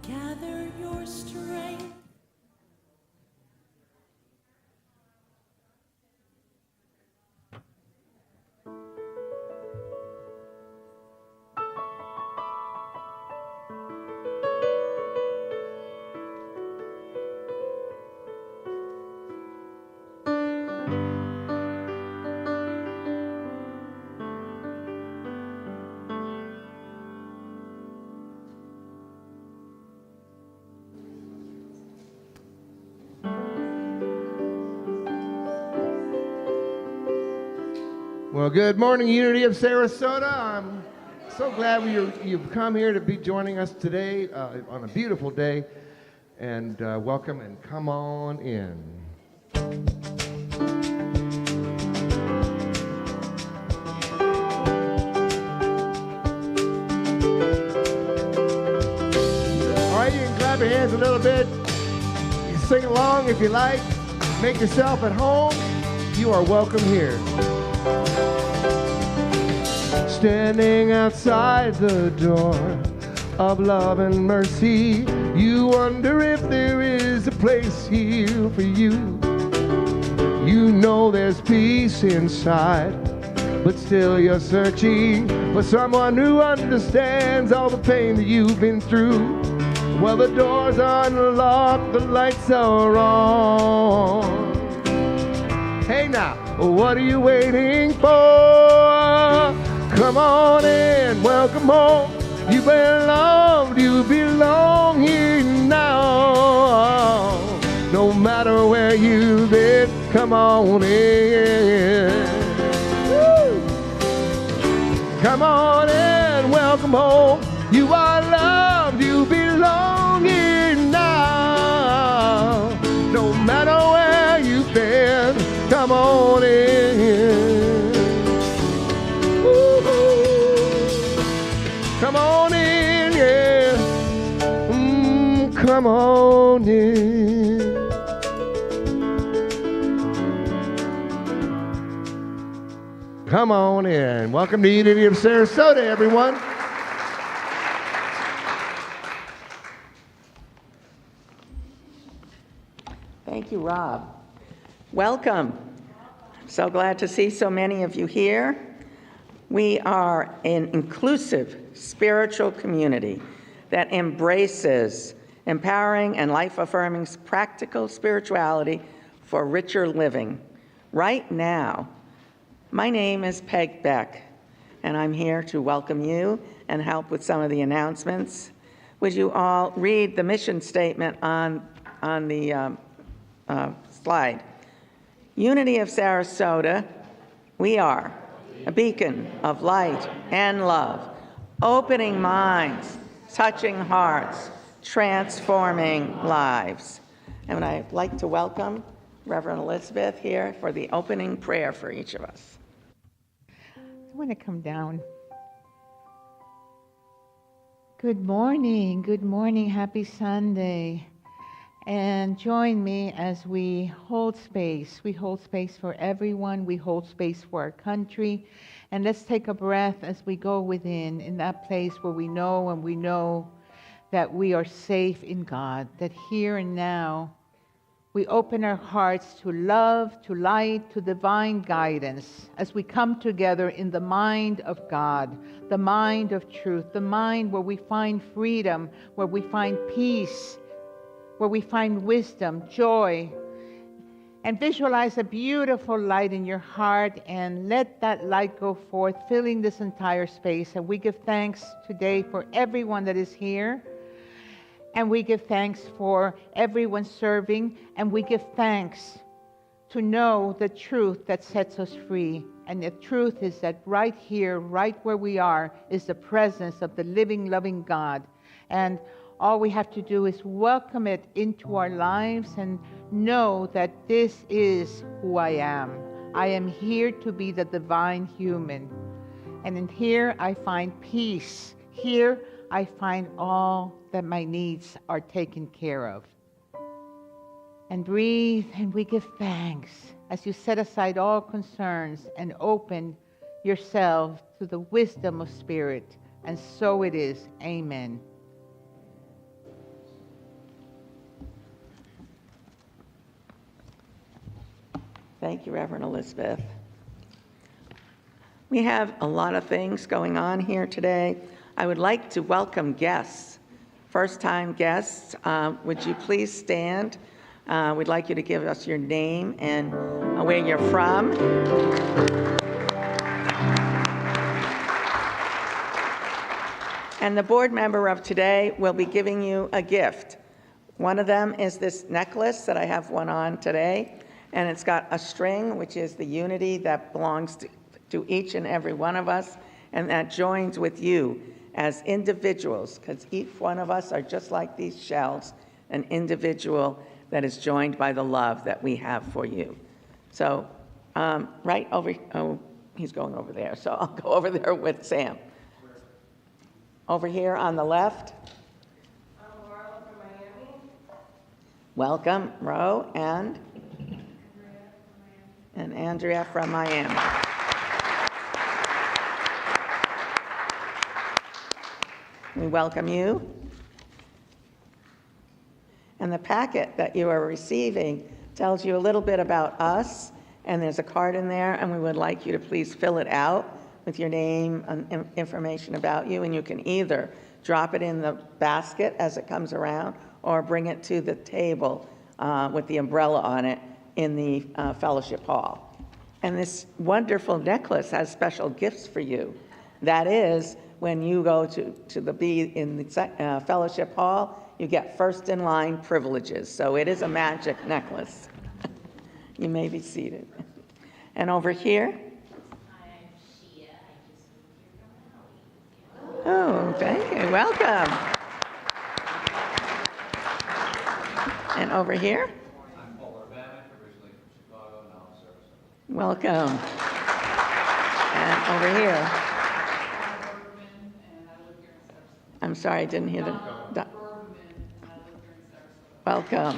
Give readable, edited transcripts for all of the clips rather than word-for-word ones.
Gather your strength. Well, good morning, Unity of Sarasota. I'm so glad you've come here to be joining us today on a beautiful day. And welcome and come on in. All right, you can clap your hands a little bit. You can sing along if you like. Make yourself at home. You are welcome here. Standing outside the door of love and mercy, you wonder if there is a place here for you. You know there's peace inside, but still you're searching for someone who understands all the pain that you've been through. Well, the doors are unlocked, the lights are on. Hey now, what are you waiting for? Come on in, welcome home. You belong here now. No matter where you've been, come on in. Woo! Come on in, welcome home. You are loved, you belong here now. No matter where you've been, come on in. Come on in, yeah. Come on in. Come on in. Welcome to Unity of Sarasota, everyone. Thank you, Rob. Welcome. So glad to see so many of you here. We are an inclusive spiritual community that embraces empowering and life-affirming practical spirituality for richer living. Right now, my name is Peg Beck, and I'm here to welcome you and help with some of the announcements. Would you all read the mission statement on the slide? Unity of Sarasota, we are a beacon of light and love, opening minds, touching hearts, transforming lives. And I'd like to welcome Reverend Elizabeth here for the opening prayer for each of us. I want to come down. Good morning, happy Sunday. And join me as we hold space. We hold space for everyone. We hold space for our country. And let's take a breath as we go within, in that place where we know that we are safe in God, that here and now we open our hearts to love, to light, to divine guidance as we come together in the mind of God, the mind of truth, the mind where we find freedom, where we find peace, where we find wisdom, joy. And visualize a beautiful light in your heart and let that light go forth, filling this entire space. And we give thanks today for everyone that is here. And we give thanks for everyone serving, and we give thanks to know the truth that sets us free. And the truth is that right here, right where we are, is the presence of the living, loving God. And all we have to do is welcome it into our lives and know that this is who I am. I am here to be the divine human. And in here I find peace. Here I find all that my needs are taken care of. And breathe, and we give thanks as you set aside all concerns and open yourself to the wisdom of Spirit. And so it is. Amen. Thank you, Reverend Elizabeth. We have a lot of things going on here today. I would like to welcome guests, first-time guests. Would you please stand? We'd like you to give us your name and where you're from. And the board member of today will be giving you a gift. One of them is this necklace that I have one on today, and it's got a string, which is the unity that belongs to each and every one of us, and that joins with you as individuals, because each one of us are just like these shells, an individual that is joined by the love that we have for you. So right over, oh, he's going over there, so I'll go over there with Sam. Over here on the left. I'm Laura from Miami. Welcome, Ro, and Andrea from Miami. We welcome you. And the packet that you are receiving tells you a little bit about us, and there's a card in there, and we would like you to please fill it out with your name and information about you, and you can either drop it in the basket as it comes around or bring it to the table with the umbrella on it in the fellowship hall. And this wonderful necklace has special gifts for you. That is, when you go to be in the fellowship hall, you get first in line privileges. So it is a magic necklace. You may be seated. And over here. I'm Shia. I just moved here from Maui. Oh, thank you. Welcome. And over here. I'm Paul Urbanic, originally from Chicago, now I'm Sarasota. Welcome. And over here. I'm sorry, I didn't hear the. Welcome.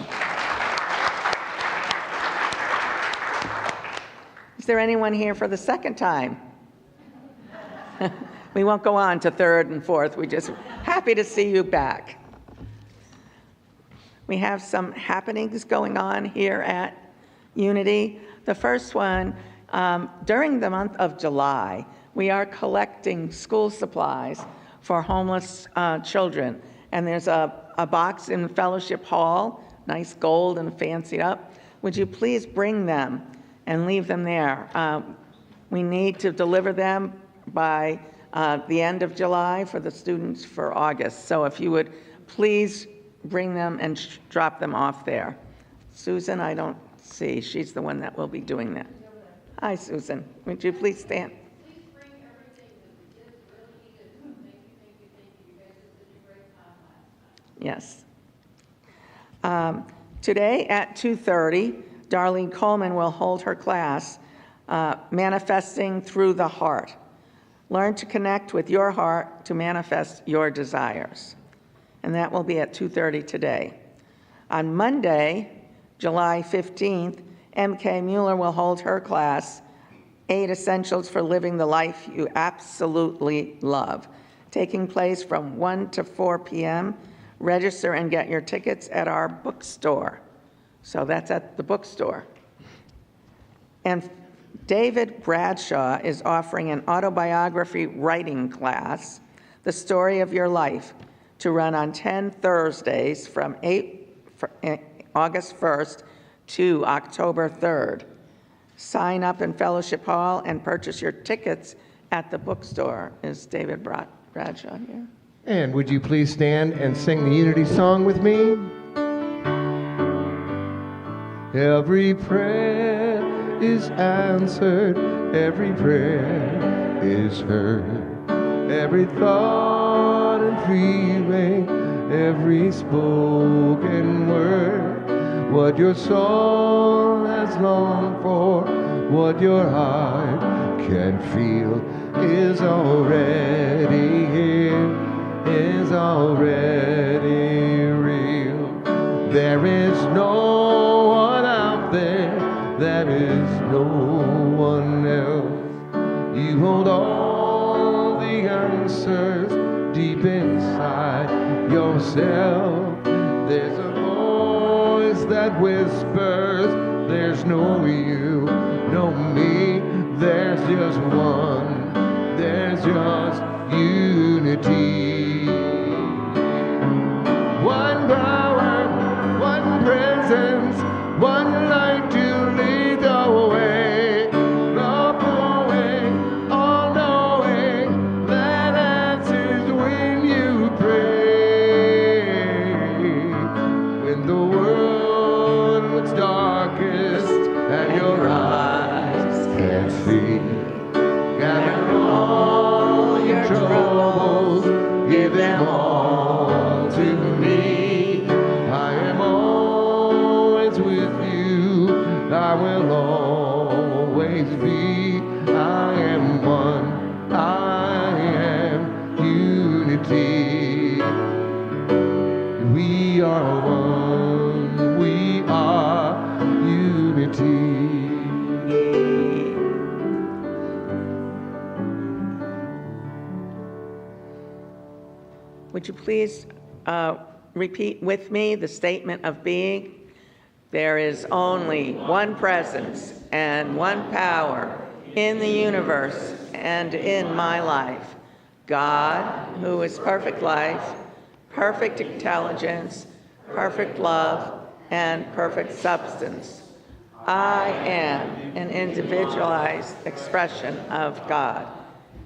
Is there anyone here for the second time? We won't go on to third and fourth. We're just happy to see you back. We have some happenings going on here at Unity. The first one, during the month of July, we are collecting school supplies for homeless children. And there's a box in Fellowship Hall, nice gold and fancied up. Would you please bring them and leave them there? We need to deliver them by the end of July for the students for August. So if you would please bring them and drop them off there. Susan, I don't see. She's the one that will be doing that. Hi, Susan. Would you please stand? Please bring everything that we did really needed. Thank you. You guys did such a great time last time. Yes. Today at 2:30, Darlene Coleman will hold her class, Manifesting Through the Heart. Learn to connect with your heart to manifest your desires. And that will be at 2:30 today. On Monday, July 15th, M.K. Mueller will hold her class, 8 Essentials for Living the Life You Absolutely Love, taking place from 1 to 4 p.m. Register and get your tickets at our bookstore. So that's at the bookstore. And David Bradshaw is offering an autobiography writing class, The Story of Your Life, to run on 10 Thursdays from August 1st to October 3rd. Sign up in Fellowship Hall and purchase your tickets at the bookstore. Is David Bradshaw here? And would you please stand and sing the unity song with me? Every prayer is answered, every prayer is heard, every thought and feeling, every spoken word, what your soul has longed for, what your heart can feel is already here, is already real. There is no one out there, there is no one else. You hold all the answers deep inside yourself. There's a voice that whispers, there's no you, no me. There's just one, there's just unity. One power, one presence, one light to lead the way. All knowing, all knowing, that answers when you pray. When the world looks darkest and your eyes can't see, gather all your troubles, give them all to me. I am always with you, I will always be. I am one, I am unity. We are one, we are unity. Would you please repeat with me the statement of being? There is only one presence and one power in the universe and in my life. God, who is perfect life, perfect intelligence, perfect love, and perfect substance. I am an individualized expression of God.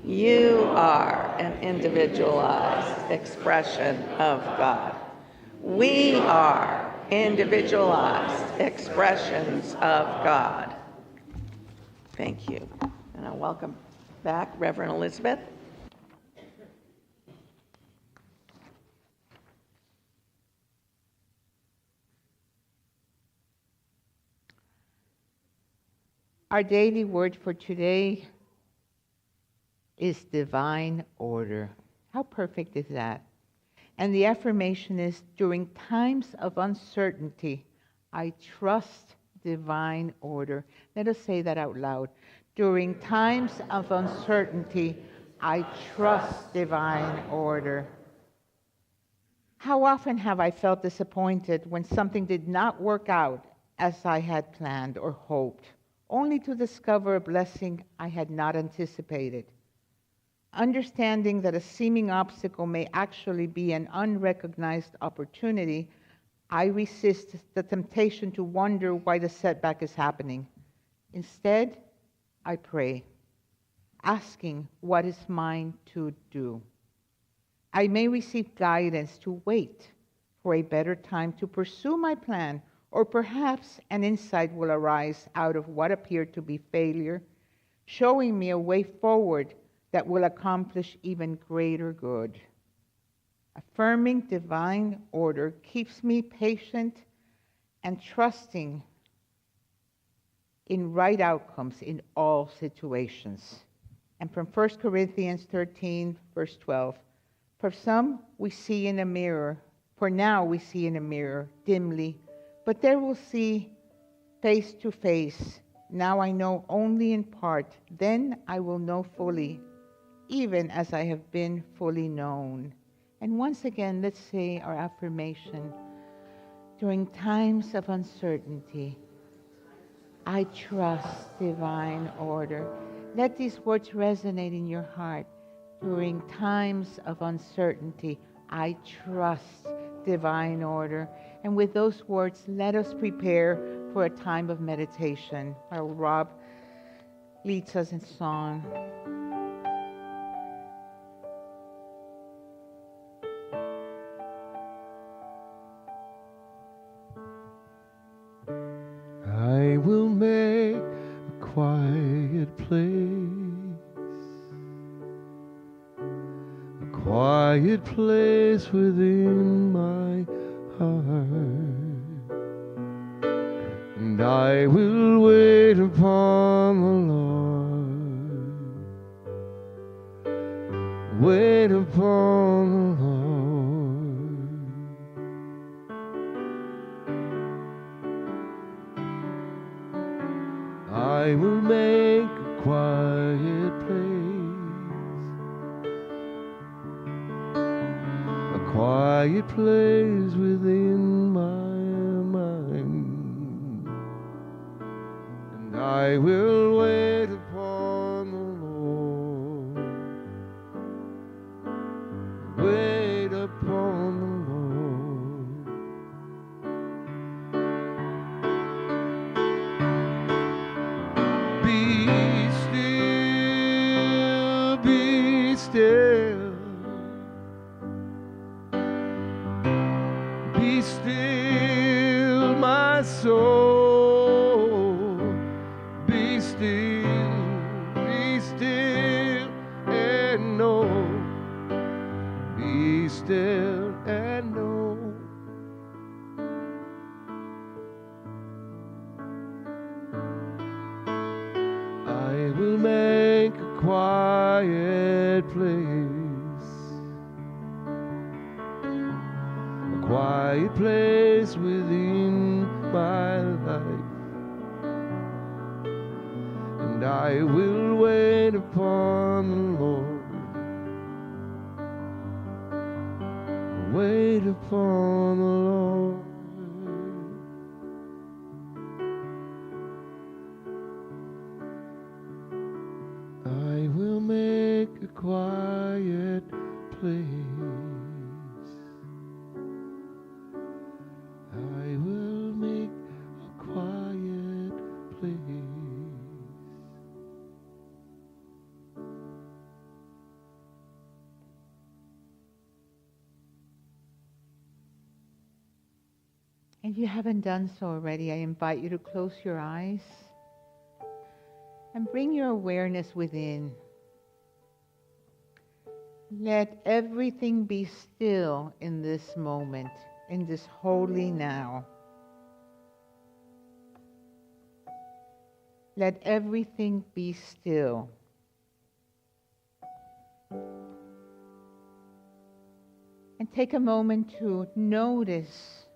You are an individualized expression of God. We are individualized expressions of God. Thank you. And I welcome back Reverend Elizabeth. Our daily word for today is divine order. How perfect is that? And the affirmation is, during times of uncertainty, I trust divine order. Let us say that out loud. During times of uncertainty, I trust divine order. How often have I felt disappointed when something did not work out as I had planned or hoped, only to discover a blessing I had not anticipated? Understanding that a seeming obstacle may actually be an unrecognized opportunity, I resist the temptation to wonder why the setback is happening. Instead, I pray, asking what is mine to do. I may receive guidance to wait for a better time to pursue my plan, or perhaps an insight will arise out of what appeared to be failure, showing me a way forward that will accomplish even greater good. Affirming divine order keeps me patient and trusting in right outcomes in all situations. And from 1 Corinthians 13, verse 12, for some we see in a mirror, for now we see in a mirror dimly, but there we'll see face to face. Now I know only in part, then I will know fully, even as I have been fully known. And once again, let's say our affirmation. During times of uncertainty, I trust divine order. Let these words resonate in your heart. During times of uncertainty, I trust divine order. And with those words, let us prepare for a time of meditation. While Rob leads us in song. quiet place within my heart, and I will wait upon the Lord, wait upon the Lord. I will make a quiet place within my mind, and I will wait upon the Lord, wait upon the Lord. Be still. Be still, my soul. Be still and know. Be still and know. I will make a quiet place within my life, and I will wait upon the Lord, wait upon the Lord. I will make a quiet place. I will make a quiet place. If you haven't done so already, I invite you to close your eyes and bring your awareness within. Let everything be still in this moment, in this holy now. Let everything be still. And take a moment to notice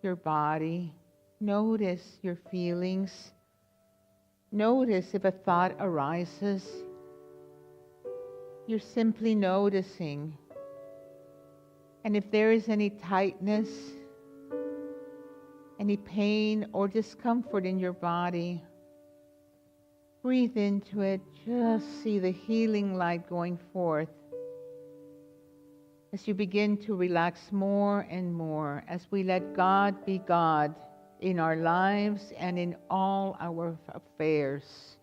your body, notice your feelings, notice if a thought arises. You're simply noticing. And if there is any tightness, any pain or discomfort in your body, breathe into it. Just see the healing light going forth as you begin to relax more and more, as we let God be God in our lives and in all our affairs.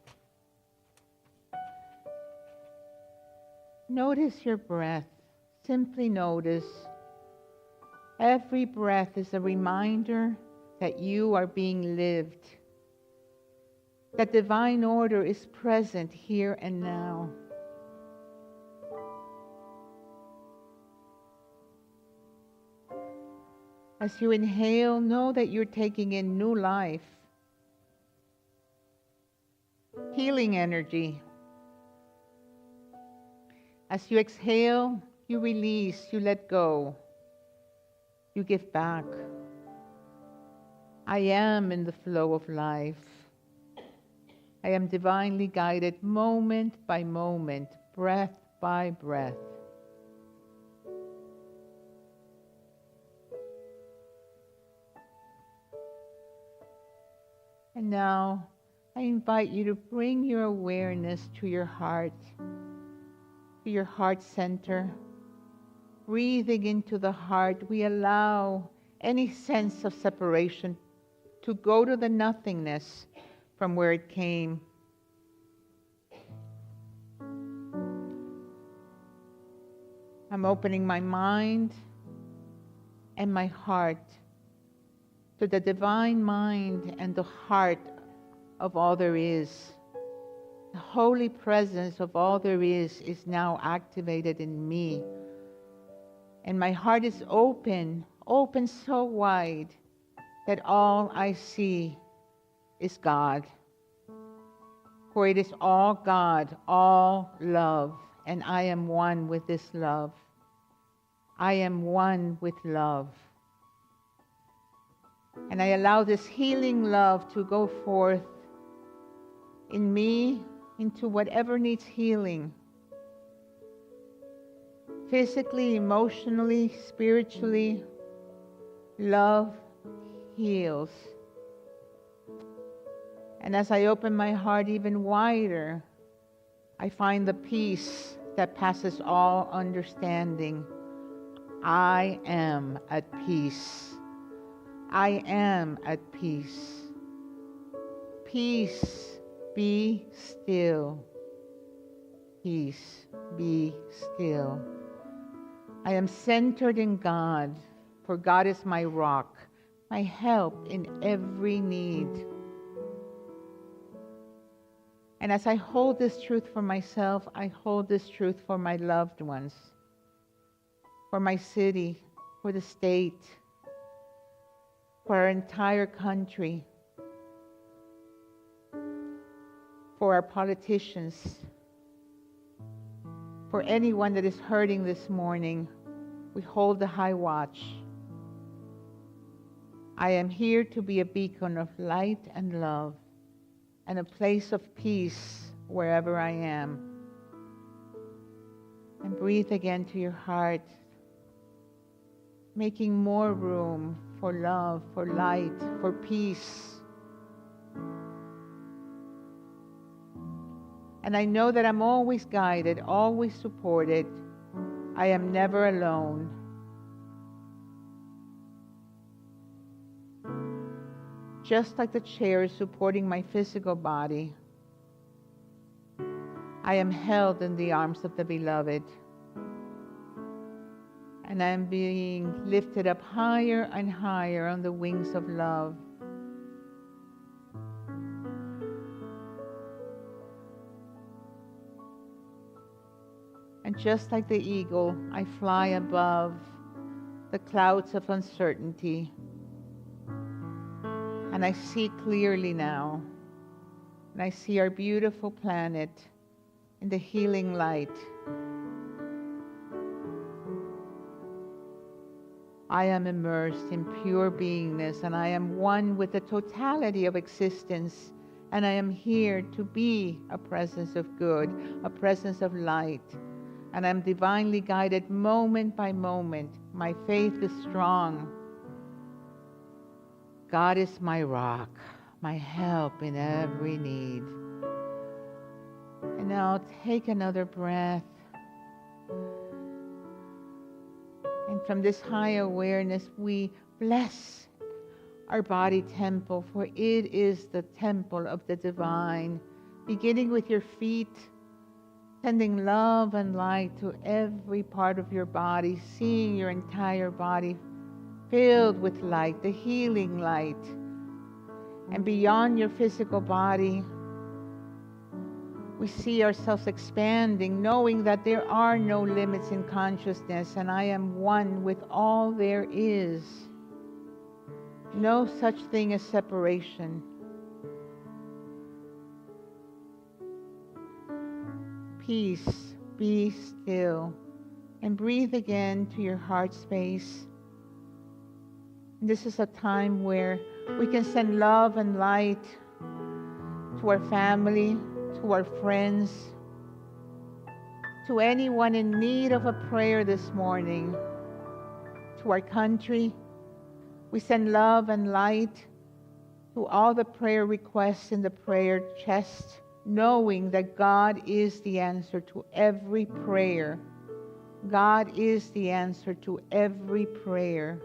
Notice your breath. Simply notice. Every breath is a reminder that you are being lived, that divine order is present here and now. As you inhale, know that you're taking in new life, healing energy. As you exhale, you release, you let go, you give back. I am in the flow of life. I am divinely guided moment by moment, breath by breath. And now, I invite you to bring your awareness to your heart center. Breathing into the heart, we allow any sense of separation to go to the nothingness from where it came. I'm opening my mind and my heart to the divine mind and the heart of all there is. The holy presence of all there is now activated in me. And my heart is open, open so wide that all I see is God. For it is all God, all love, and I am one with this love. I am one with love. And I allow this healing love to go forth in me into whatever needs healing. Physically, emotionally, spiritually, love heals. And as I open my heart even wider, I find the peace that passes all understanding. I am at peace. I am at peace. Peace, be still. Peace, be still. I am centered in God, for God is my rock, my help in every need. And as I hold this truth for myself, I hold this truth for my loved ones, for my city, for the state, for our entire country, for our politicians, for anyone that is hurting this morning. We hold the high watch. I am here to be a beacon of light and love and a place of peace wherever I am. And breathe again to your heart, making more room for love, for light, for peace. And I know that I'm always guided, always supported. I am never alone. Just like the chair is supporting my physical body, I am held in the arms of the beloved. And I am being lifted up higher and higher on the wings of love. And just like the eagle, I fly above the clouds of uncertainty. And I see clearly now. And I see our beautiful planet in the healing light. I am immersed in pure beingness, and I am one with the totality of existence. And I am here to be a presence of good, a presence of light. And I'm divinely guided moment by moment. My faith is strong. God is my rock, my help in every need. And now take another breath. And from this high awareness, we bless our body temple, for it is the temple of the divine. Beginning with your feet, sending love and light to every part of your body, seeing your entire body filled with light, the healing light. And beyond your physical body, we see ourselves expanding, knowing that there are no limits in consciousness, and I am one with all there is. No such thing as separation. Peace, be still, and breathe again to your heart space. This is a time where we can send love and light to our family, to our friends, to anyone in need of a prayer this morning, to our country. We send love and light to all the prayer requests in the prayer chest, knowing that God is the answer to every prayer. God is the answer to every prayer.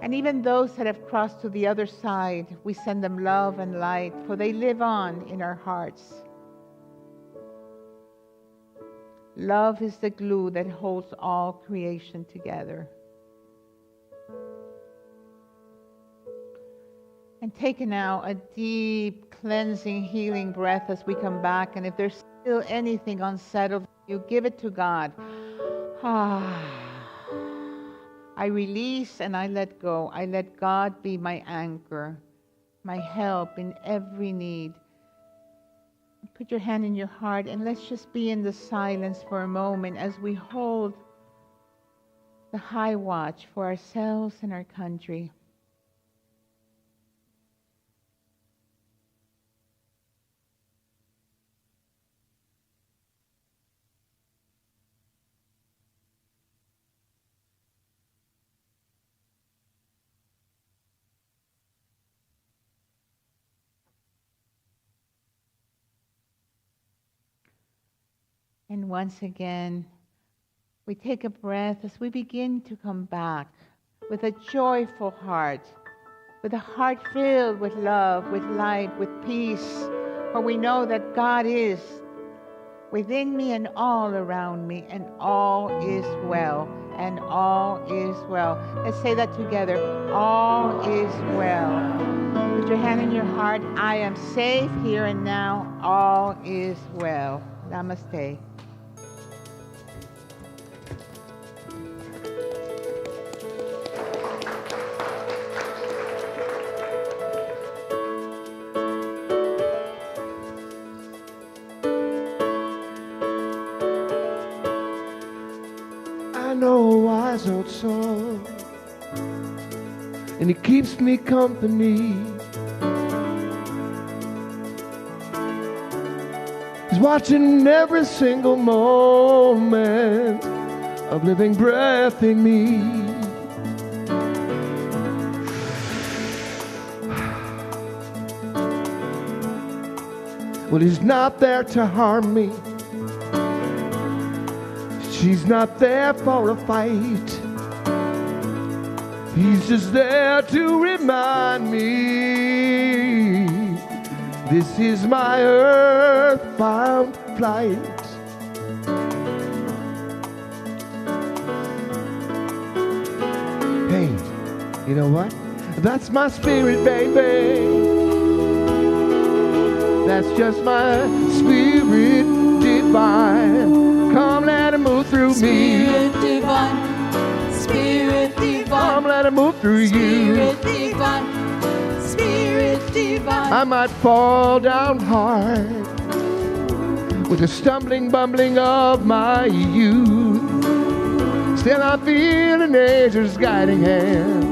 And even those that have crossed to the other side, we send them love and light, for they live on in our hearts. Love is the glue that holds all creation together. And take now a deep, cleansing, healing breath as we come back. And if there's still anything unsettled, you give it to God. I release and I let go. I let God be my anchor, my help in every need. Put your hand in your heart and let's just be in the silence for a moment as we hold the high watch for ourselves and our country. And once again, we take a breath as we begin to come back with a joyful heart, with a heart filled with love, with light, with peace, for we know that God is within me and all around me, and all is well, and all is well. Let's say that together. All is well. Put your hand in your heart. I am safe here and now. All is well. Namaste. I know a wise old song, and it keeps me company. He's watching every single moment of living breath in me. Well, he's not there to harm me. She's not there for a fight. He's just there to remind me this is my earthbound flight. Hey, you know what? That's my spirit, baby. That's just my spirit divine. Come, let it move through me. Spirit divine, Spirit divine. Come, let it move through you. Spirit divine, Spirit divine. I might fall down hard with the stumbling, bumbling of my youth. Still I feel an angel's guiding hand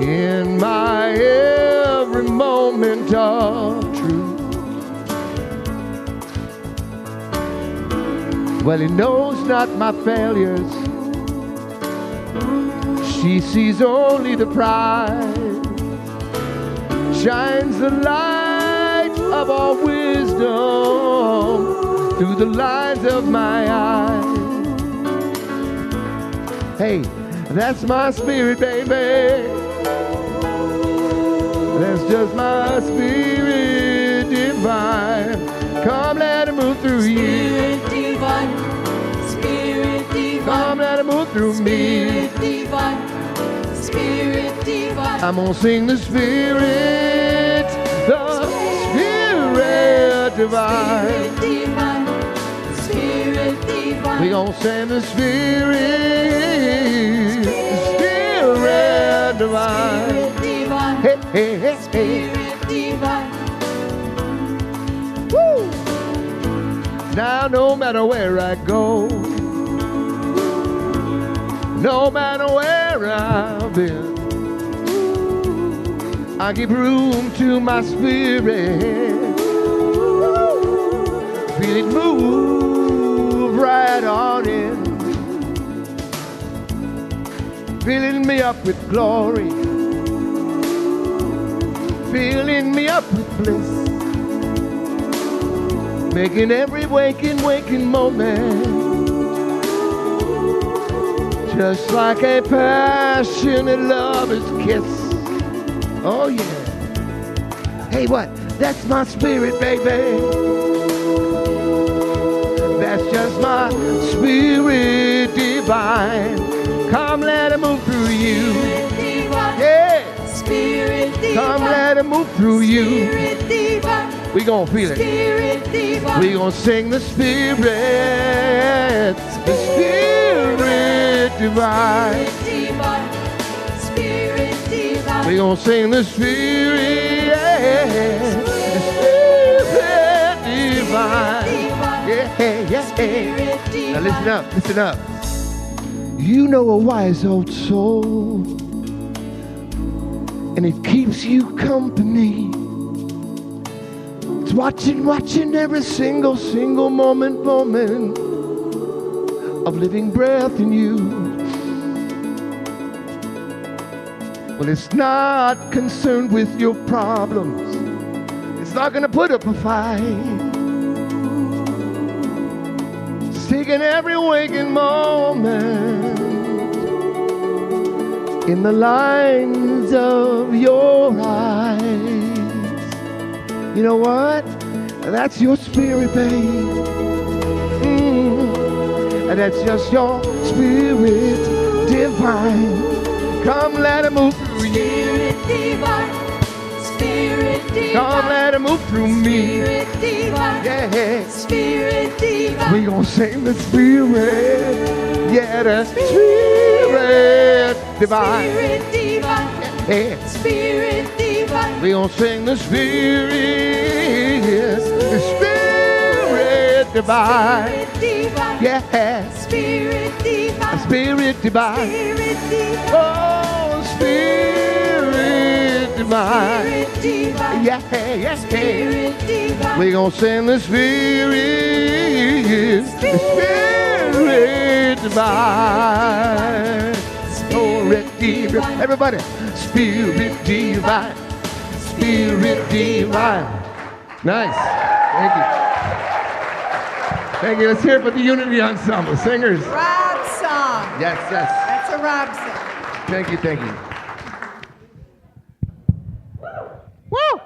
in my every moment of truth. Well, he knows not my failures. She sees only the prize. Shines the light of all wisdom through the lines of my eyes. Hey, that's my spirit, baby. That's just my spirit divine. Come, let it move through you. Spirit divine, Spirit divine. Come, let it move through me. Spirit divine, Spirit divine. I'm gonna sing the Spirit divine. Spirit divine, Spirit divine. We gonna sing the Spirit divine. Spirit divine, Hey, hey, hey, hey. Spirit divine. Woo! Now no matter where I go, no matter where I've been, I give room to my spirit. Feel it move right on in, filling me up with glory, filling me up with bliss, making every waking moment just like a passionate lover's kiss. Oh yeah. Hey, what? That's my spirit, baby. That's just my spirit divine. Come, let it move through you. Spirit divine, Yeah. Spirit Come let him move through you. Spirit divine. We gonna feel it. Spirit divine. We gonna sing the Spirit divine. Spirit divine. Spirit divine. We gonna sing the Spirit divine. Yeah. Spirit Now divine. listen up. You know a wise old soul, and it keeps you company. It's watching every single moment of living breath in you. Well, it's not concerned with your problems. It's not gonna put up a fight. It's taking every waking moment in the lines of your eyes. You know what? That's your spirit, babe. And that's just your spirit divine. Come let it move through you. Spirit divine. Spirit divine. Come let it move through me. Spirit divine. Yeah. Spirit divine. We gonna sing the spirit. Yeah, the spirit divine. Spirit divine. Yeah. Spirit divine. We gonna sing the spirit divine. Spirit divine. Yeah. Spirit divine. Spirit divine. Spirit divine. Oh, spirit divine. Spirit divine. Yeah. Spirit divine. We gonna sing the spirit divine. Spirit divine. Everybody. Spirit divine. Spirit divine. Nice. Thank you. Thank you. Let's hear it for the Unity Ensemble. Singers. Rob song. Yes. That's a Rob song. Thank you. Woo!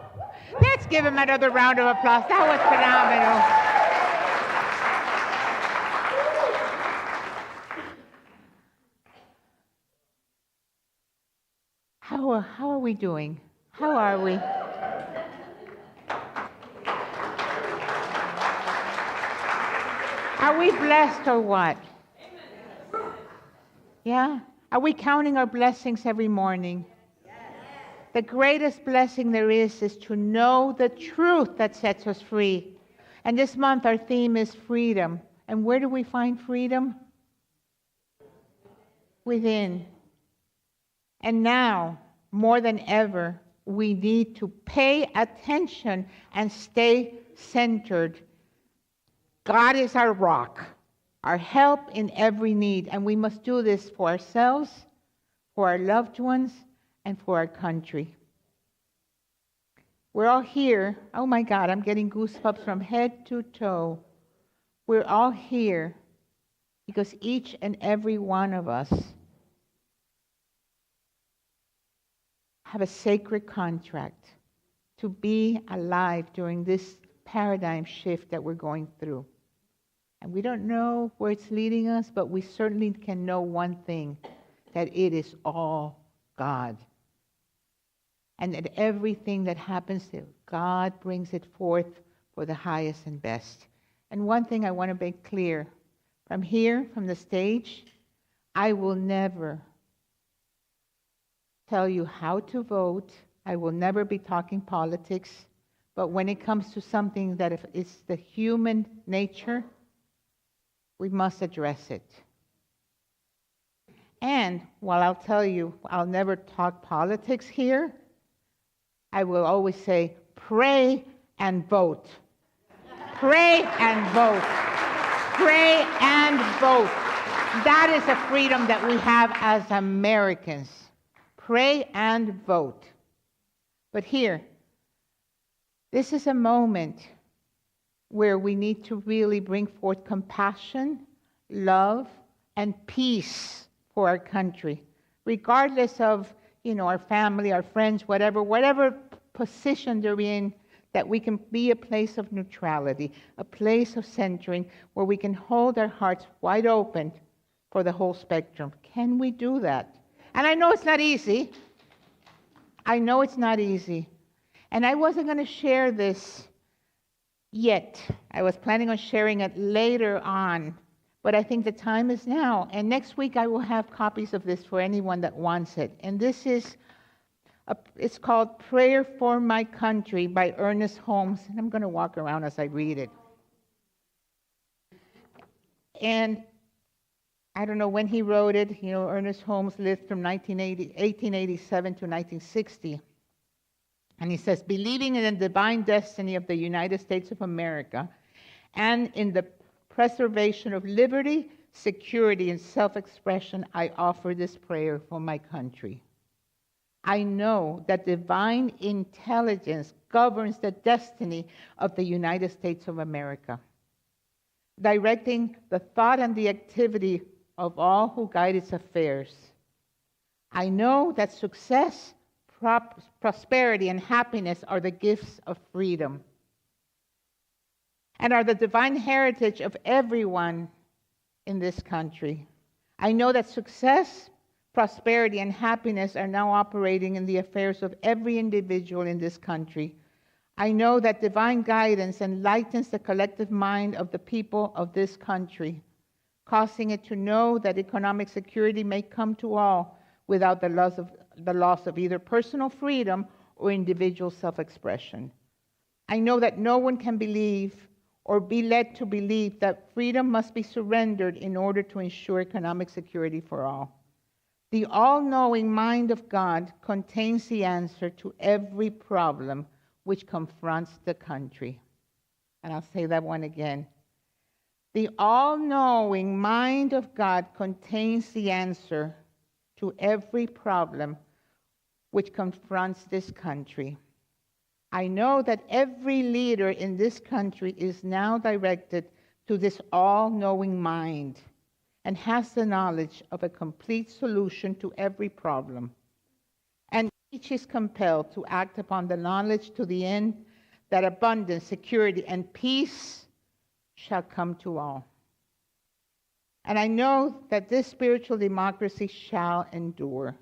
Let's give him another round of applause. That was phenomenal. How are we doing? How are we? Are we blessed or what? Yeah? Are we counting our blessings every morning? The greatest blessing there is to know the truth that sets us free. And this month our theme is freedom. And where do we find freedom? Within. And now, more than ever, we need to pay attention and stay centered. God is our rock, our help in every need. And we must do this for ourselves, for our loved ones, and for our country. We're all here. Oh my God, I'm getting goosebumps from head to toe. We're all here because each and every one of us have a sacred contract to be alive during this paradigm shift that we're going through. And we don't know where it's leading us, but we certainly can know one thing, that it is all God. And that everything that happens, God brings it forth for the highest and best. And one thing I want to make clear, from here, from the stage, I will never tell you how to vote. I will never be talking politics. But when it comes to something that if it's the human nature, we must address it. And while I'll tell you, I'll never talk politics here, I will always say, pray and vote. Pray and vote. Pray and vote. That is a freedom that we have as Americans. Pray and vote. But here, this is a moment where we need to really bring forth compassion, love, and peace for our country, regardless of, our family, our friends, whatever position they're in, that we can be a place of neutrality, a place of centering, where we can hold our hearts wide open for the whole spectrum. Can we do that? And I know it's not easy. I know it's not easy. And I wasn't going to share this yet. I was planning on sharing it later on, but I think the time is now. And next week I will have copies of this for anyone that wants it. And this is, it's called Prayer for My Country by Ernest Holmes. And I'm going to walk around as I read it. And I don't know when he wrote it. You know, Ernest Holmes lived from 1887 to 1960. And he says, believing in the divine destiny of the United States of America and in the preservation of liberty, security, and self-expression, I offer this prayer for my country. I know that divine intelligence governs the destiny of the United States of America, directing the thought and the activity of all who guide its affairs. I know that success, prosperity, and happiness are the gifts of freedom and are the divine heritage of everyone in this country. I know that success, prosperity, and happiness are now operating in the affairs of every individual in this country. I know that divine guidance enlightens the collective mind of the people of this country, causing it to know that economic security may come to all without the loss of either personal freedom or individual self-expression. I know that no one can believe or be led to believe that freedom must be surrendered in order to ensure economic security for all. The all-knowing mind of God contains the answer to every problem which confronts the country. And I'll say that one again. The all-knowing mind of God contains the answer to every problem which confronts this country. I know that every leader in this country is now directed to this all-knowing mind and has the knowledge of a complete solution to every problem. And each is compelled to act upon the knowledge to the end that abundance, security, and peace shall come to all. And I know that this spiritual democracy shall endure,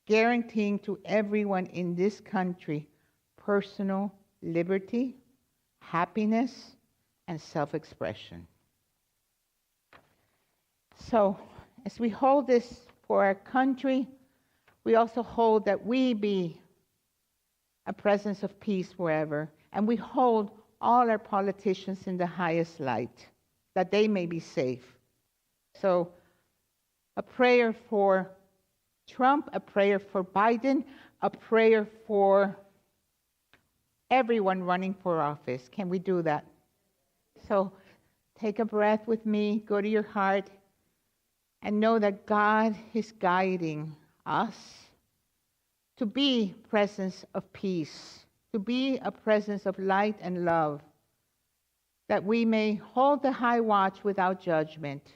guaranteeing to everyone in this country personal liberty, happiness, and self-expression. So, as we hold this for our country, we also hold that we be a presence of peace wherever, and we hold all our politicians in the highest light, that they may be safe. So, a prayer for Trump, a prayer for Biden, a prayer for everyone running for office. Can we do that? So, take a breath with me, go to your heart, and know that God is guiding us to be presence of peace, to be a presence of light and love, that we may hold the high watch without judgment,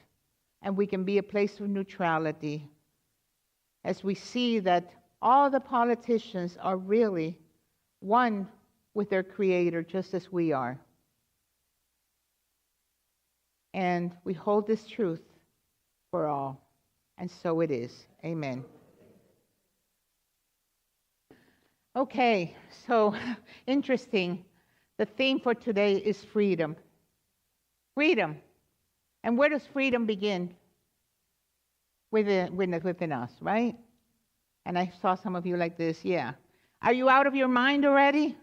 and we can be a place of neutrality as we see that all the politicians are really one with their Creator, just as we are. And we hold this truth for all, and so it is. Amen. Okay, so interesting. The theme for today is freedom. Freedom. And where does freedom begin? Within us, right? And I saw some of you like this, yeah. Are you out of your mind already?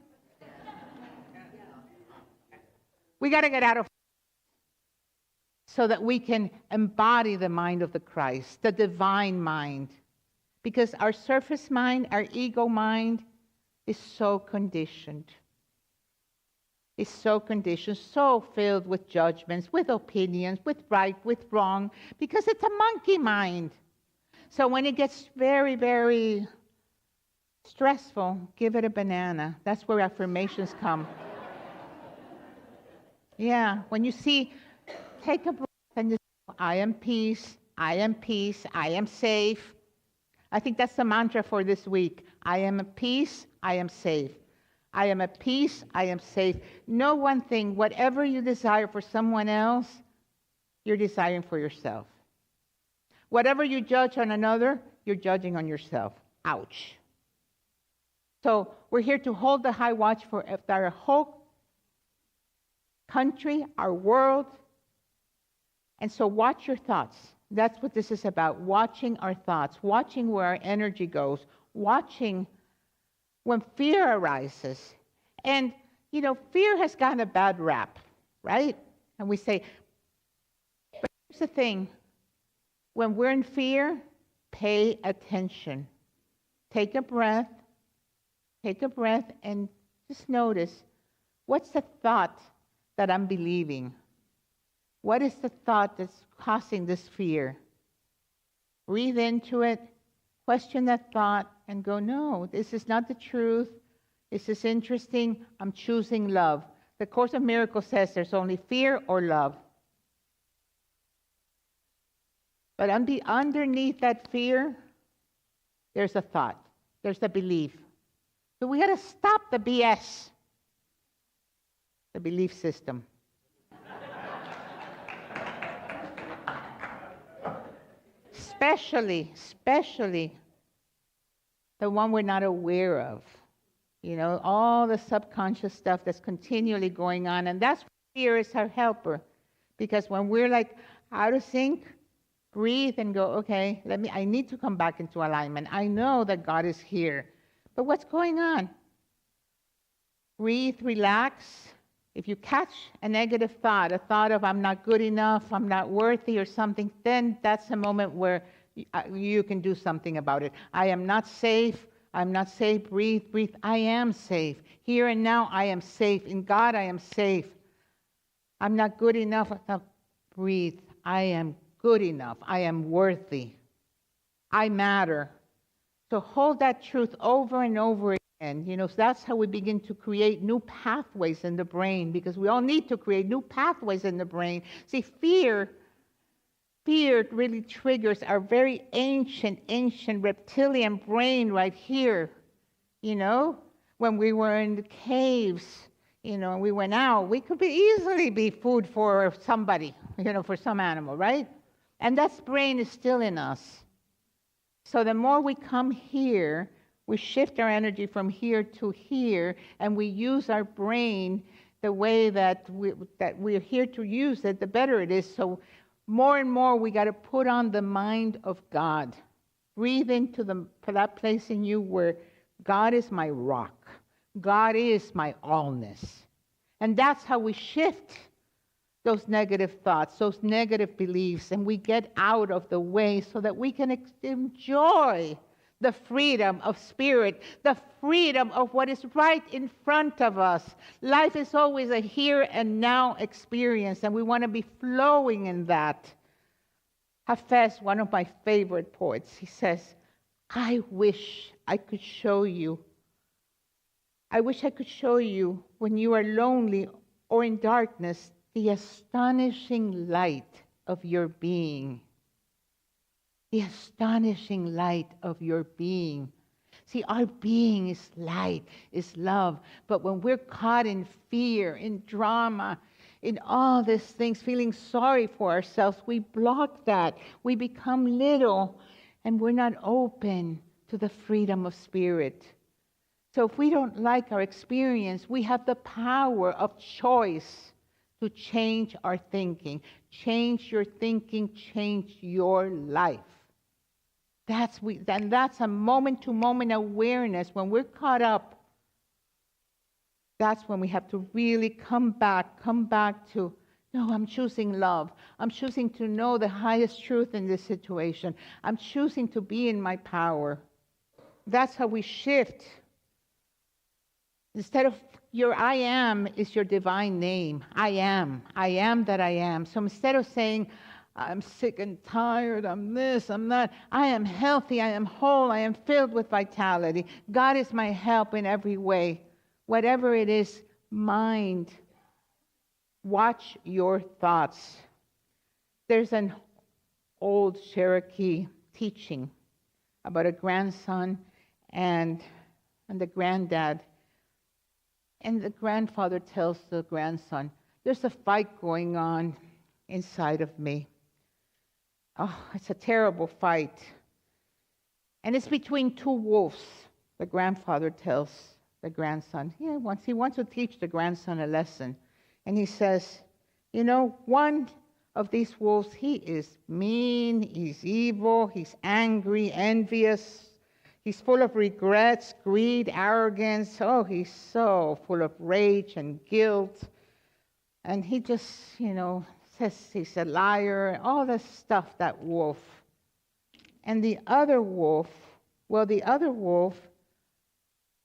We got to get out of so that we can embody the mind of the Christ, the divine mind. Because our surface mind, our ego mind, is so conditioned. Is so conditioned, so filled with judgments, with opinions, with right, with wrong, because it's a monkey mind. So when it gets very, very stressful, give it a banana. That's where affirmations come. Yeah, when you see, take a breath and just, I am peace, I am peace, I am safe. I think that's the mantra for this week. I am at peace, I am safe. I am at peace, I am safe. Know one thing, whatever you desire for someone else, you're desiring for yourself. Whatever you judge on another, you're judging on yourself. Ouch. So we're here to hold the high watch for our whole country, our world. And so watch your thoughts. That's what this is about, watching our thoughts, watching where our energy goes, watching when fear arises. And, you know, fear has gotten a bad rap, right? And we say, but here's the thing. When we're in fear, pay attention. Take a breath, and just notice, what's the thought that I'm believing? What is the thought that's causing this fear? Breathe into it, question that thought, and go, no, this is not the truth. This is interesting. I'm choosing love. The Course of Miracles says there's only fear or love. But underneath that fear, there's a thought. There's a belief. So we got to stop the BS, the belief system. Especially the one we're not aware of. You know, all the subconscious stuff that's continually going on. And that's why fear is our helper. Because when we're like out of sync, breathe and go, okay, I need to come back into alignment. I know that God is here. But what's going on? Breathe, relax. If you catch a negative thought, a thought of I'm not good enough, I'm not worthy or something, then that's a moment where you can do something about it. I am not safe. I'm not safe. Breathe. I am safe. Here and now, I am safe. In God, I am safe. I'm not good enough. Breathe. I am good enough. I am worthy. I matter. So hold that truth over and over again. You know, so that's how we begin to create new pathways in the brain, because we all need to create new pathways in the brain. See, fear really triggers our very ancient reptilian brain right here. You know, when we were in the caves, you know, and we went out, we could easily be food for somebody, you know, for some animal, right? And that brain is still in us. So the more we come here, we shift our energy from here to here, and we use our brain the way that we're here to use it, the better it is. So more and more, we got to put on the mind of God. Breathe into that place in you where God is my rock. God is my allness. And that's how we shift those negative thoughts, those negative beliefs, and we get out of the way so that we can enjoy the freedom of spirit, the freedom of what is right in front of us. Life is always a here and now experience, and we want to be flowing in that. Hafez, one of my favorite poets, he says, I wish I could show you when you are lonely or in darkness, the astonishing light of your being. The astonishing light of your being. See, our being is light, is love. But when we're caught in fear, in drama, in all these things, feeling sorry for ourselves, we block that. We become little, and we're not open to the freedom of spirit. So if we don't like our experience, we have the power of choice to change our thinking. Change your thinking, change your life. That's a moment-to-moment awareness. When we're caught up, that's when we have to really come back to, no, I'm choosing love. I'm choosing to know the highest truth in this situation. I'm choosing to be in my power. That's how we shift. Instead of your I am is your divine name. I am that I am. So instead of saying, I'm sick and tired, I'm this, I'm that, I am healthy, I am whole, I am filled with vitality. God is my help in every way. Whatever it is, mind. Watch your thoughts. There's an old Cherokee teaching about a grandson and the granddad. And the grandfather tells the grandson, there's a fight going on inside of me. Oh, it's a terrible fight. And it's between two wolves. the grandfather tells the grandson, he wants to teach the grandson a lesson. And he says, you know, one of these wolves, he is mean, he's evil, he's angry, envious, he's full of regrets, greed, arrogance. Oh, he's so full of rage and guilt. And he just, says he's a liar, all this stuff, that wolf. And the other wolf,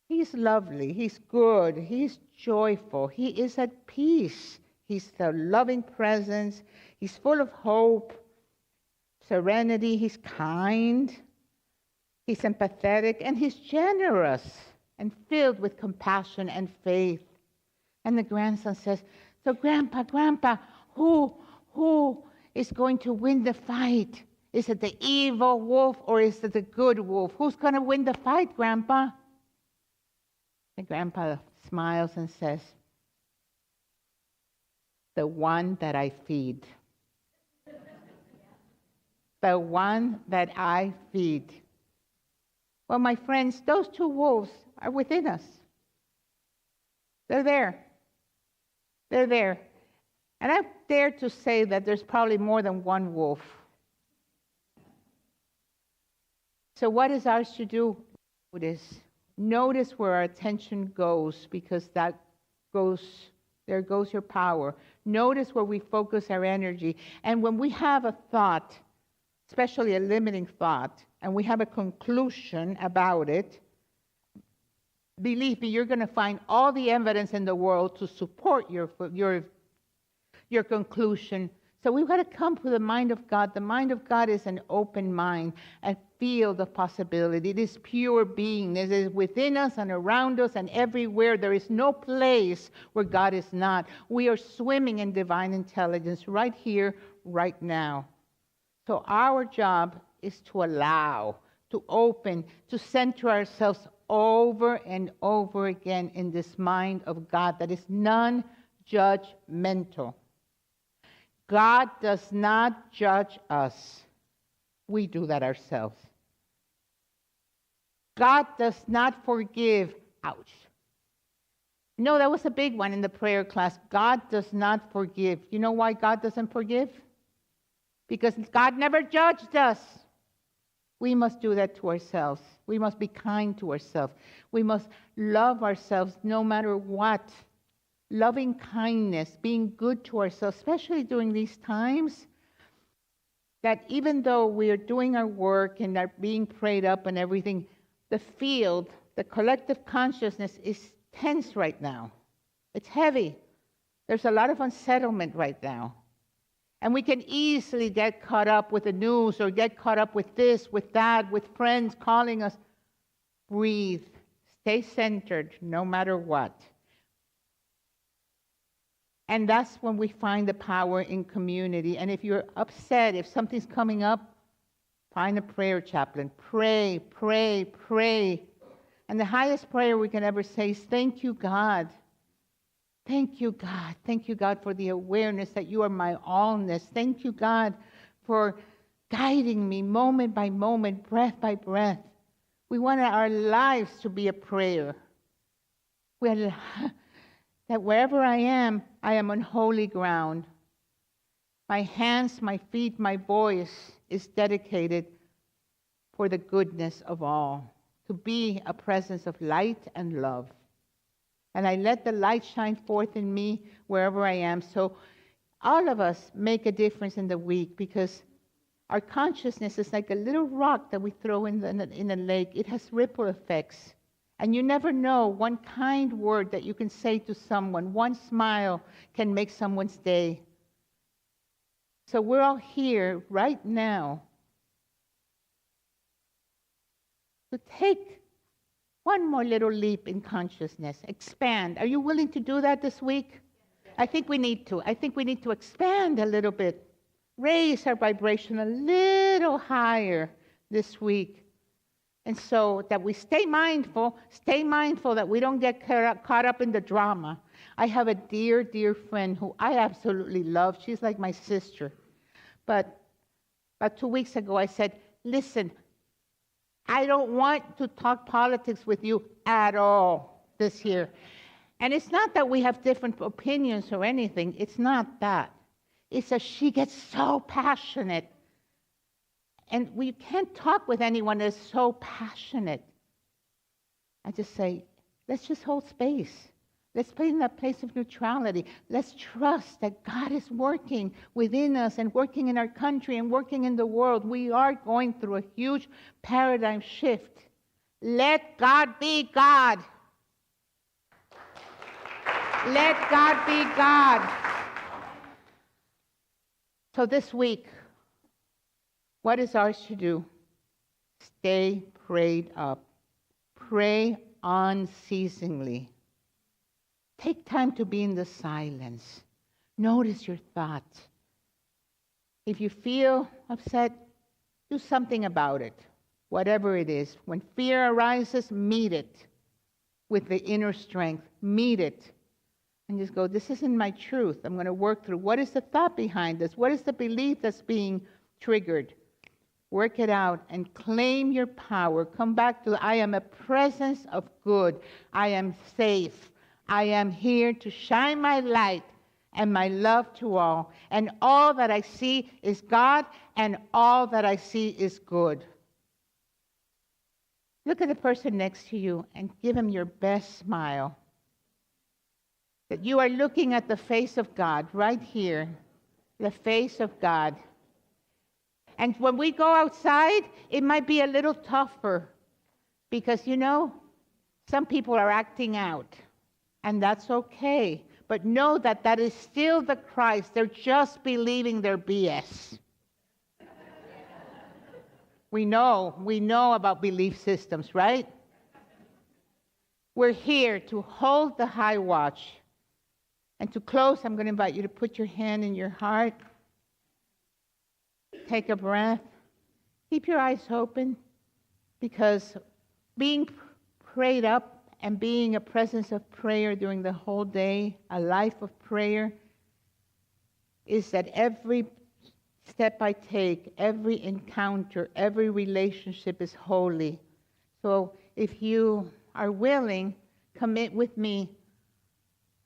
he's lovely, he's good, he's joyful, he is at peace. He's the loving presence, he's full of hope, serenity, he's kind, he's empathetic, and he's generous and filled with compassion and faith. And the grandson says, so Grandpa, who is going to win the fight? Is it the evil wolf or is it the good wolf? Who's going to win the fight, Grandpa? The grandpa smiles and says, the one that I feed. The one that I feed. Well, my friends, those two wolves are within us. They're there. They're there. And I dare to say that there's probably more than one wolf. So what is ours to do? Notice where our attention goes, because there goes your power. Notice where we focus our energy. And when we have a thought, especially a limiting thought, and we have a conclusion about it, believe me, you're going to find all the evidence in the world to support your conclusion. So we've got to come to the mind of God. The mind of God is an open mind, a field of possibility. It is pure being. It is within us and around us and everywhere. There is no place where God is not. We are swimming in divine intelligence right here, right now. So our job is to allow, to open, to center ourselves over and over again in this mind of God that is non-judgmental. God does not judge us. We do that ourselves. God does not forgive. Ouch. No, that was a big one in the prayer class. God does not forgive. You know why God doesn't forgive? Because God never judged us. We must do that to ourselves. We must be kind to ourselves. We must love ourselves no matter what. Loving kindness, being good to ourselves, especially during these times, that even though we are doing our work and are being prayed up and everything, the field, the collective consciousness is tense right now. It's heavy. There's a lot of unsettlement right now. And we can easily get caught up with the news or get caught up with this, with that, with friends calling us. Breathe. Stay centered no matter what. And that's when we find the power in community. And if you're upset, if something's coming up, find a prayer chaplain. Pray, pray, pray. And the highest prayer we can ever say is, thank you, God. Thank you, God. Thank you, God, for the awareness that you are my allness. Thank you, God, for guiding me moment by moment, breath by breath. We want our lives to be a prayer. That wherever I am on holy ground. My hands, my feet, my voice is dedicated for the goodness of all, to be a presence of light and love. And I let the light shine forth in me wherever I am. So all of us make a difference in the week, because our consciousness is like a little rock that we throw in a lake. It has ripple effects. And you never know, one kind word that you can say to someone, one smile can make someone's day. So we're all here right now to take one more little leap in consciousness, expand. Are you willing to do that this week? I think we need to. I think we need to expand a little bit, raise our vibration a little higher this week. And so that we stay mindful that we don't get caught up in the drama. I have a dear, dear friend who I absolutely love. She's like my sister. But about 2 weeks ago, I said, listen, I don't want to talk politics with you at all this year. And it's not that we have different opinions or anything. It's not that. It's that she gets so passionate. And we can't talk with anyone that's so passionate. I just say, let's just hold space. Let's play in that place of neutrality. Let's trust that God is working within us and working in our country and working in the world. We are going through a huge paradigm shift. Let God be God. Let God be God. So this week, what is ours to do? Stay prayed up. Pray unceasingly. Take time to be in the silence. Notice your thoughts. If you feel upset, do something about it, whatever it is. When fear arises, meet it with the inner strength. Meet it. And just go, this isn't my truth. I'm going to work through what is the thought behind this? What is the belief that's being triggered? Work it out and claim your power. Come back to, I am a presence of good. I am safe. I am here to shine my light and my love to all. And all that I see is God, and all that I see is good. Look at the person next to you and give him your best smile. That you are looking at the face of God right here, the face of God. And when we go outside, it might be a little tougher because, some people are acting out. And that's okay. But know that that is still the Christ. They're just believing their BS. We know about belief systems, right? We're here to hold the high watch. And to close, I'm going to invite you to put your hand in your heart. Take a breath. Keep your eyes open, because being prayed up and being a presence of prayer during the whole day, a life of prayer, is that every step I take, every encounter, every relationship is holy. So if you are willing, commit with me.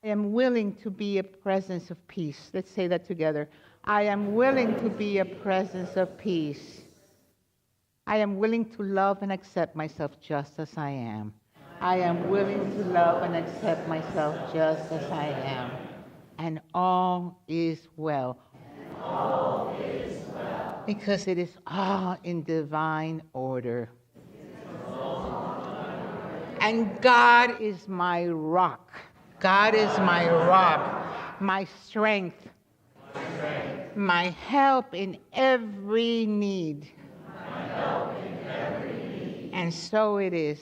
I am willing to be a presence of peace. Let's say that together. I am willing to be a presence of peace. I am willing to love and accept myself just as I am. I am willing to love and accept myself just as I am. And all is well. And all is well. Because it is all in divine order. And God is my rock. God is my rock, my strength, my help in every need. And so it is.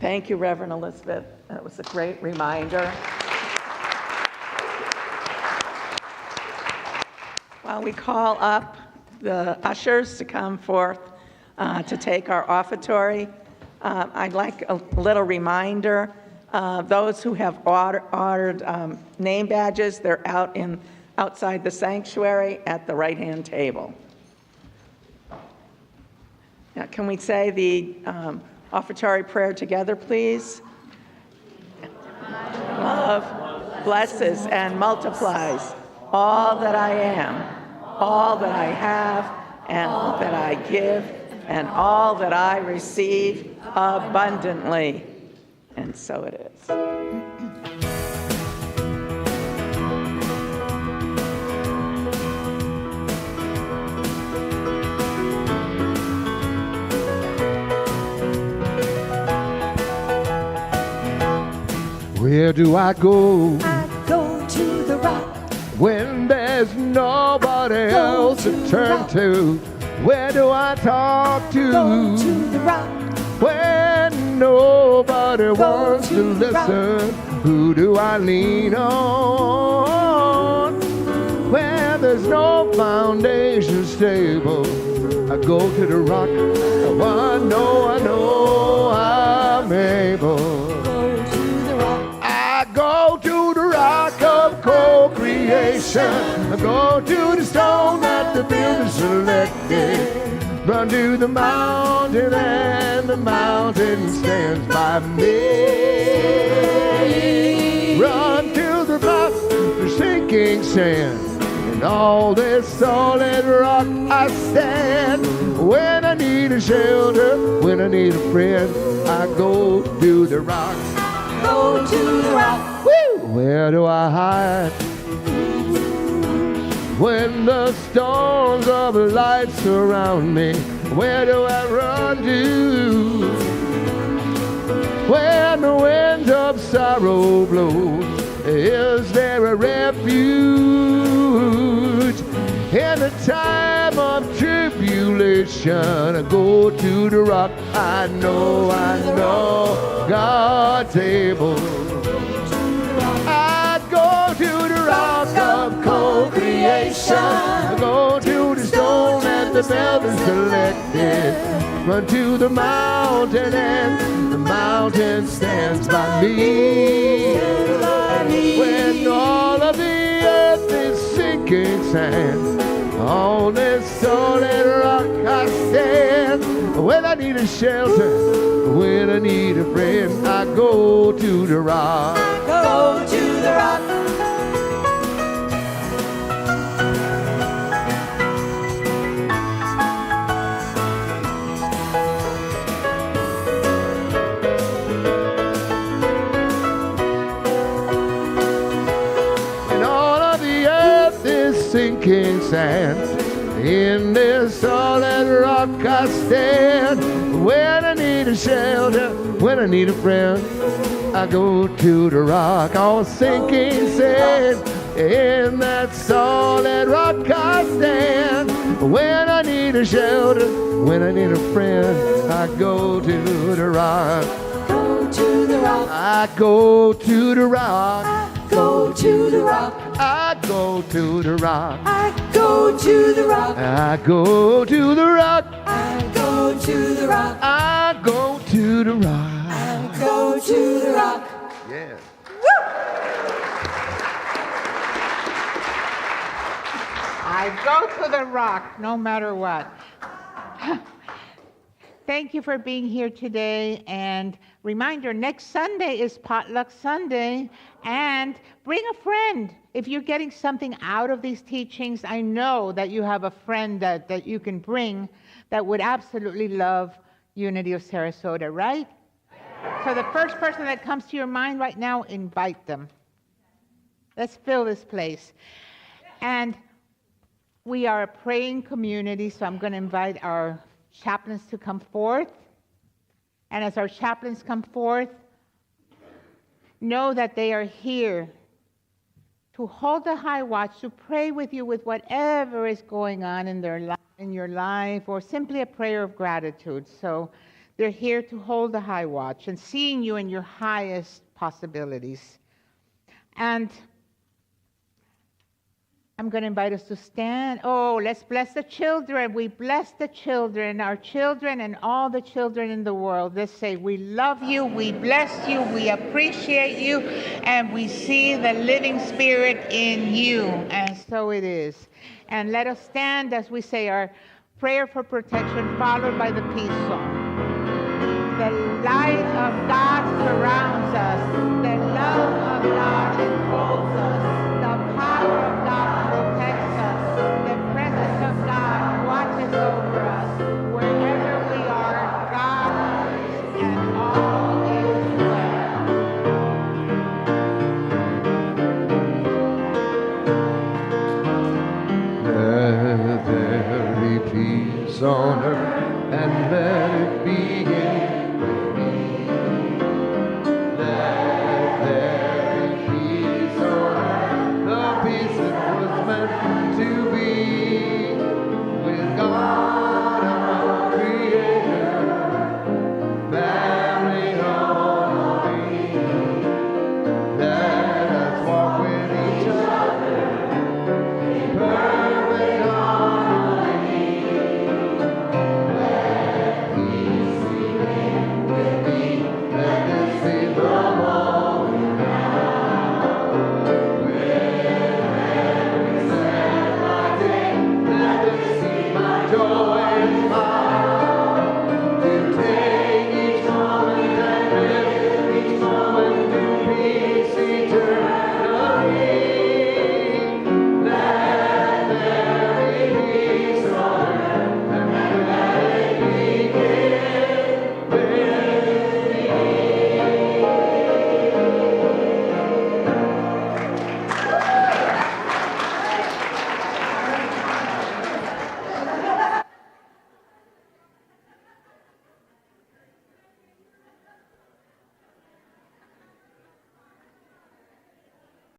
Thank you, Reverend Elizabeth. That was a great reminder. While we call up the ushers to come forth to take our offertory, I'd like a little reminder. Those who have ordered name badges, they're outside the sanctuary at the right-hand table. Now, can we say the offertory prayer together, please? Love blesses and multiplies all that I am, all that I have, and all that I give, and all that I receive abundantly. And so it is. Where do I go? I go to the rock. When there's nobody Go else to to the turn rock. to? Where do I talk to? Go to the rock. When nobody Go wants to to the rock. listen? Who do I lean on? Where there's no foundation stable, I go to the rock. I know I'm able. I go to the rock of co-creation. I go to the stone that the builder selected. Run to the mountain and the mountain stands by me. Run to the rock, the sinking sand. And all this solid rock I stand. When I need a shelter, when I need a friend, I go to the rock. Go to the rock. Woo! Where do I hide? When the storms of light surround me, where do I run to? When the winds of sorrow blow, is there a refuge? In the time of tribulation, I go to the rock. I know God's able. I go to the rock of co-creation. I go to the stone that the builder selected. Run to the mountain and the mountain stands by me. When all of the earth is sinking sand, on this solid rock I stand. When I need a shelter, when I need a friend, I go to the rock. Go to the rock. And all of the earth is sinking sand. In this solid rock I stand. When I need a shelter, when I need a friend, I go to the rock. All sinking sand. In that solid rock I stand. When I need a shelter, when I need a friend, I go to the rock. Go to the rock. I go to the rock. Go to the rock. I go to the rock. I go to the rock. I go to the rock. I go to the rock. I go to the rock. I go to the rock. Yeah. I go to the rock no matter what. Thank you for being here today. And reminder, next Sunday is Potluck Sunday. And bring a friend. If you're getting something out of these teachings, I know that you have a friend that you can bring that would absolutely love Unity of Sarasota, right? So the first person that comes to your mind right now, invite them. Let's fill this place. And we are a praying community, so I'm going to invite our chaplains to come forth. And as our chaplains come forth, know that they are here to hold the high watch, to pray with you with whatever is going on in your life, or simply a prayer of gratitude. So they're here to hold the high watch and seeing you in your highest possibilities. And I'm going to invite us to stand. Oh, let's bless the children. We bless the children, our children and all the children in the world. Let's say, we love you, we bless you, we appreciate you, and we see the living spirit in you. And so it is. And let us stand as we say our prayer for protection, followed by the peace song. The light of God surrounds us. The love of God enfolds us. The power of God protects us. The presence of God watches over us. Wherever we are, God is, and all is well. Let there be peace on earth, and let it begin with me. Let there be peace on earth, the peace that was meant to be with God.